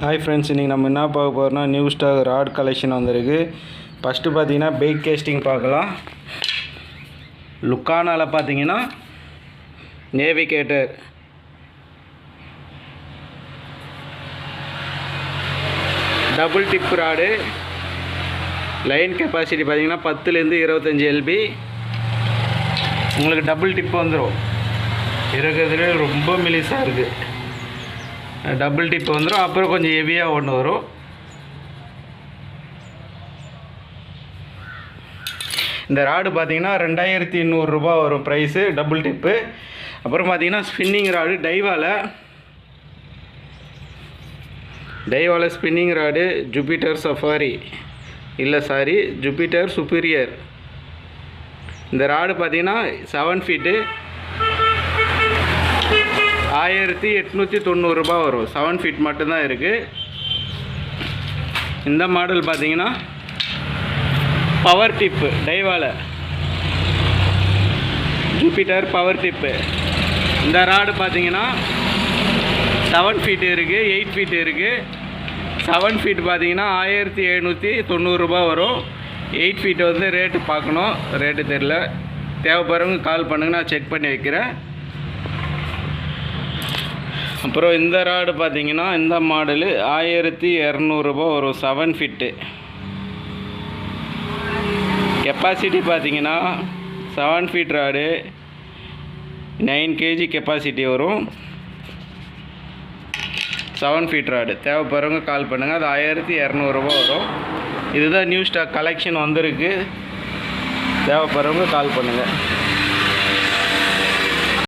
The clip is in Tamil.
ஹாய் ஃப்ரெண்ட்ஸ், இன்றைக்கி நம்ம என்ன பார்க்க போகிறோம்னா நியூ ஸ்டாக் ராட் கலெக்ஷன் வந்திருக்கு. ஃபஸ்ட்டு பார்த்தீங்கன்னா பெய்க் கேஸ்டிங் பார்க்கலாம். லுக்கானாவில் பார்த்தீங்கன்னா navigator double dip rod. Line capacity பார்த்தீங்கன்னா 10லேருந்து 25 LB. உங்களுக்கு டபுள் டிப் வந்துடும். இருக்கிறதுலே ரொம்ப மெலிசாக இருக்குது. டபுள் டிப் வந்துடும். அப்புறம் கொஞ்சம் ஹெவியாக ஒன்று வரும். இந்த ராடு பார்த்தீங்கன்னா 2800 ரூபா வரும் ப்ரைஸு, டபுள் டிப்பு. அப்புறம் பார்த்தீங்கன்னா ஸ்பின்னிங் ராடு டைவால spinning rod Jupiter safari Jupiter superior. இந்த ராடு பார்த்தீங்கன்னா 7 ஃபீட்டு 1890 ரூபா வரும். 7 ஃபீட் மட்டும்தான் இருக்குது. இந்த மாடல் பார்த்தீங்கன்னா பவர் டிப்பு டைவால ஜூபிட்டர் பவர் டிப்பு. இந்த ராடு பார்த்தீங்கன்னா 7 ஃபீட் இருக்குது, 8 ஃபீட் இருக்குது. 7 ஃபீட் பார்த்தீங்கன்னா 1790 ரூபா வரும். 8 ஃபீட் வந்து ரேட்டு பார்க்கணும், ரேட்டு தெரில. தேவைப்படுறவங்க கால் பண்ணுங்க, நான் செக் பண்ணி வைக்கிறேன். அப்புறம் இந்த ராடு பார்த்தீங்கன்னா இந்த மாடலு 1200 ரூபா வரும். 7 ஃபீட்டு. கெப்பாசிட்டி பார்த்தீங்கன்னா 7 ஃபீட் ராடு 9 kg கெப்பாசிட்டி வரும். 7 ஃபீட் ராடு தேவைப்படுறவங்க கால் பண்ணுங்கள். அது 1200 ரூபா வரும். இதுதான் நியூ ஸ்டாக் கலெக்ஷன் வந்திருக்கு. தேவைப்படுறவங்க கால் பண்ணுங்கள்.